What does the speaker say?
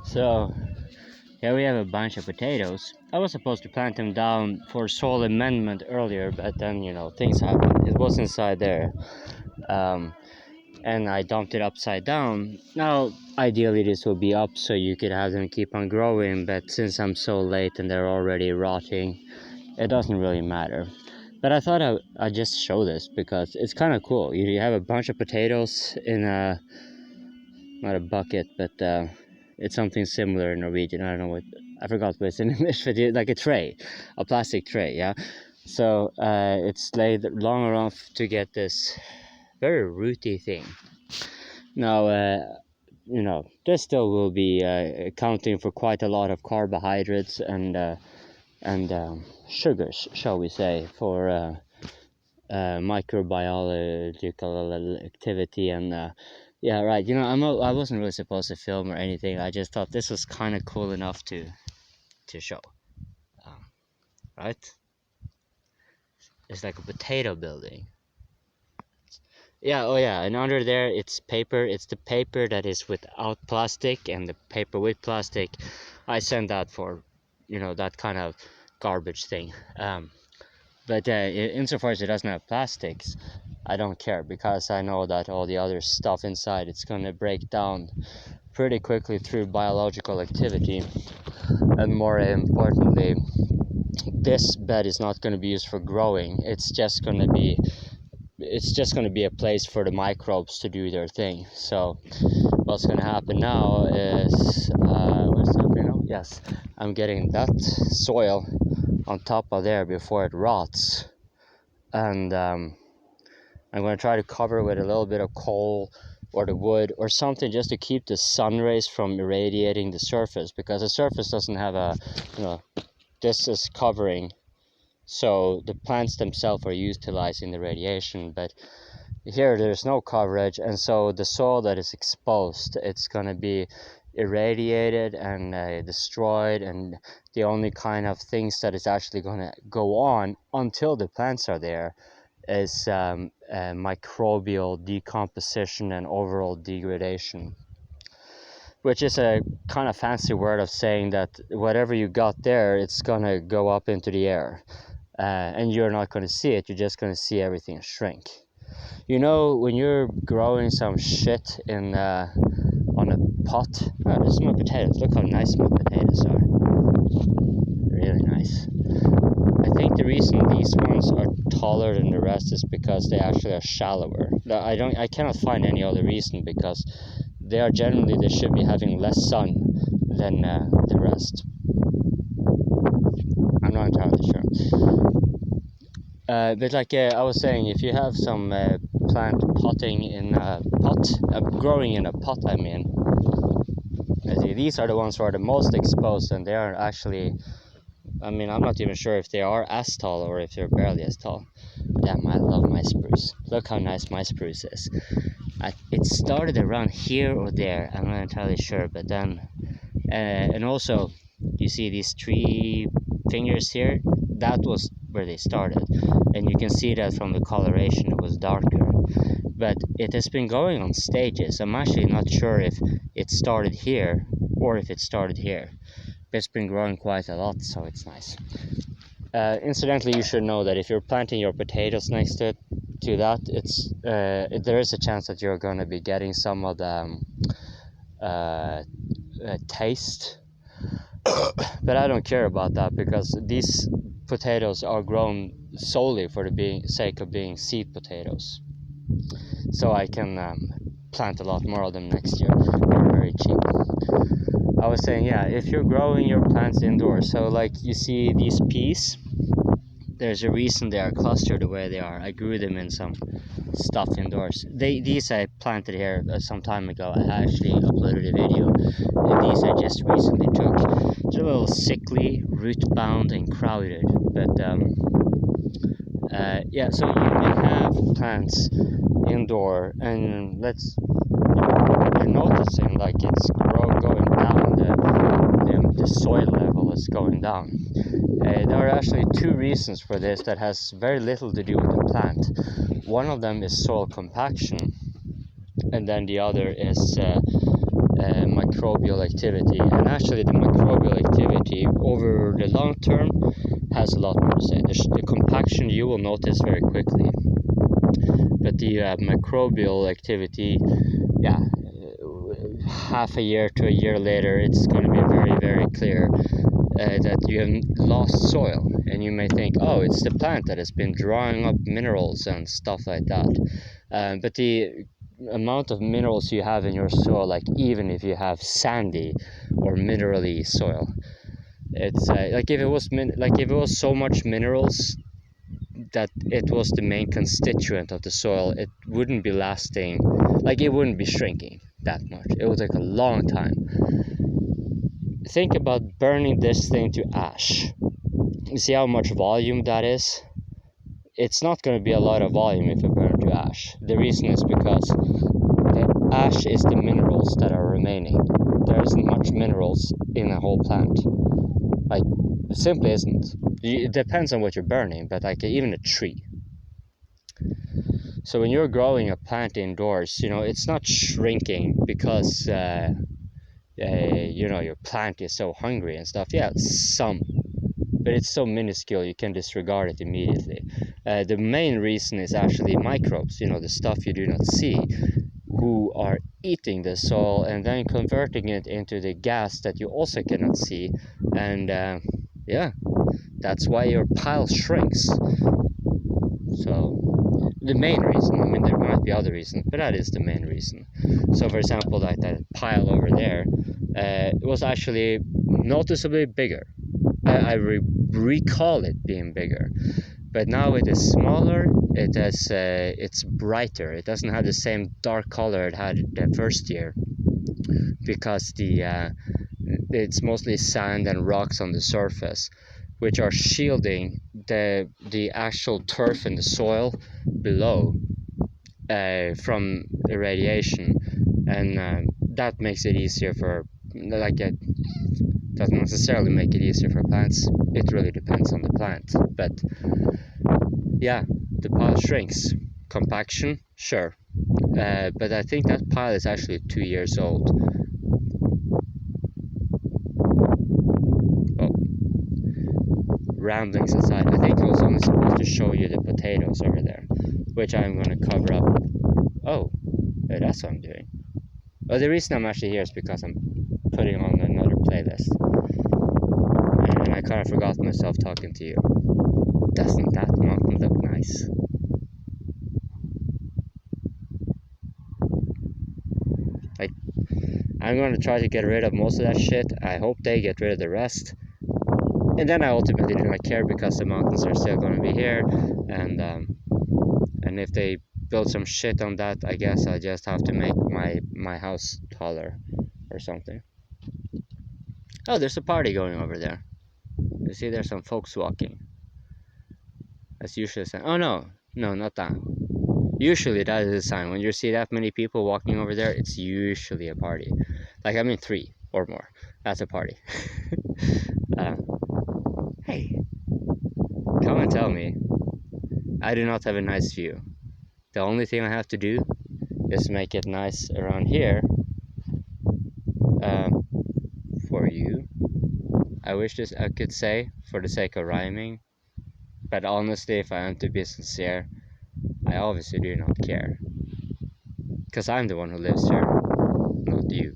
So here we have a bunch of potatoes. I was supposed to plant them down for soil amendment earlier, but then things happened. It was inside there, and I dumped it upside down. Now ideally this will be up so you could have them keep on growing, but since I'm so late and they're already rotting, it doesn't really matter. But I thought I'd just show this because it's kind of cool. You have a bunch of potatoes in a, not a bucket, but it's something similar in Norwegian. I don't know what, I forgot what it's in English, but like a tray, a plastic tray, yeah? So it's laid long enough to get this very rooty thing. Now, this still will be accounting for quite a lot of carbohydrates and sugars, shall we say, for microbiological activity. And yeah, right, I wasn't really supposed to film or anything. I just thought this was kind of cool enough to show, right? It's like a potato building. Yeah, oh yeah, and under there it's paper. It's the paper that is without plastic and the paper with plastic. I send that for that kind of garbage thing. But insofar as it doesn't have plastics, I don't care, because I know that all the other stuff inside, it's going to break down pretty quickly through biological activity. And more importantly, this bed is not going to be used for growing. It's just going to be a place for the microbes to do their thing. So what's going to happen now is what's happening now? Yes, I'm getting that soil on top of there before it rots, and I'm going to try to cover with a little bit of coal or the wood or something, just to keep the sun rays from irradiating the surface, because the surface doesn't have this is covering, so the plants themselves are utilizing the radiation. But here there's no coverage, and so the soil that is exposed, it's going to be irradiated and destroyed, and the only kind of things that is actually going to go on until the plants are there is microbial decomposition and overall degradation, which is a kind of fancy word of saying that whatever you got there, it's going to go up into the air, and you're not going to see it. You're just going to see everything shrink. When you're growing some shit in on a pot. Oh, this is my potatoes. Look how nice my potatoes are. Really nice. I think the reason these ones are taller than the rest is because they actually are shallower. I cannot find any other reason, because they should be having less sun than the rest. I'm not entirely sure. But like I was saying, if you have some plant potting in a pot, growing in a pot, I mean, these are the ones who are the most exposed, and they are actually, I'm not even sure if they are as tall or if they're barely as tall. Damn, I love my spruce. Look how nice my spruce is. It started around here or there, I'm not entirely sure, but then, and also, you see these 3 fingers here? That was where they started, and you can see that from the coloration, it was darker. But it has been going on stages. I'm actually not sure if it started here or if it started here. But it's been growing quite a lot, so it's nice. Incidentally, you should know that if you're planting your potatoes next to that, there is a chance that you're going to be getting some of the taste. But I don't care about that, because these potatoes are grown solely for the sake of being seed potatoes. So I can plant a lot more of them next year. They're very cheap. I was saying, yeah, if you're growing your plants indoors, so like you see these peas, there's a reason they are clustered the way they are. I grew them in some stuff indoors. These I planted here some time ago. I actually uploaded a video, and these I just recently took. They're a little sickly, root bound and crowded, but yeah, so you may have plants indoor, and you're noticing like it's going down, the soil level is going down. There are actually 2 reasons for this that has very little to do with the plant. One of them is soil compaction, and then the other is microbial microbial activity, and actually the microbial activity over the long term has a lot more to say. The compaction you will notice very quickly, but the microbial activity, yeah, half a year to a year later, it's going to be very, very clear that you have lost soil, and you may think, oh, it's the plant that has been drawing up minerals and stuff like that. But the amount of minerals you have in your soil, like even if you have sandy or minerally soil, it's like if it was so much minerals that it was the main constituent of the soil, it wouldn't be lasting, like it wouldn't be shrinking that much. It would take a long time. Think about burning this thing to ash. You see how much volume that is? It's not going to be a lot of volume if you burn it to ash. The reason is because the ash is the minerals that are remaining. There isn't much minerals in a whole plant. Like, it simply isn't. It depends on what you're burning, but like even a tree. So when you're growing a plant indoors, it's not shrinking because your plant is so hungry and stuff. Yeah, some, but it's so minuscule you can disregard it immediately. The main reason is actually microbes, the stuff you do not see, who are eating the soil and then converting it into the gas that you also cannot see. And yeah, that's why your pile shrinks. So the main reason, there might be other reasons, but that is the main reason. So for example, like that pile over there, it was actually noticeably bigger. I recall it being bigger, but now it is smaller. It's brighter. It doesn't have the same dark color it had the first year, because it's mostly sand and rocks on the surface, which are shielding the actual turf in the soil below from irradiation, and that makes it easier for, like, it doesn't necessarily make it easier for plants. It really depends on the plant, but yeah, the pile shrinks. Compaction, sure, but I think that pile is actually 2 years old. Oh, ramblings aside, I think I was only supposed to show you the potatoes over there, which I'm going to cover up. Oh, that's what I'm doing. Well, the reason I'm actually here is because I'm putting on another playlist, and I kind of forgot myself talking to you. Doesn't that mountain look nice? Like, I'm going to try to get rid of most of that shit. I hope they get rid of the rest. And then I ultimately do not care, because the mountains are still going to be here. And if they build some shit on that, I guess I just have to make my house taller or something. Oh, there's a party going over there. You see, there's some folks walking. That's usually a sign. Oh, no, not that. Usually that is a sign. When you see that many people walking over there, it's usually a party. Like, 3 or more. That's a party. Hey, come and tell me I do not have a nice view. The only thing I have to do is make it nice around here for you. I wish this I could say for the sake of rhyming, but honestly, if I am to be sincere, I obviously do not care, because I'm the one who lives here, not you.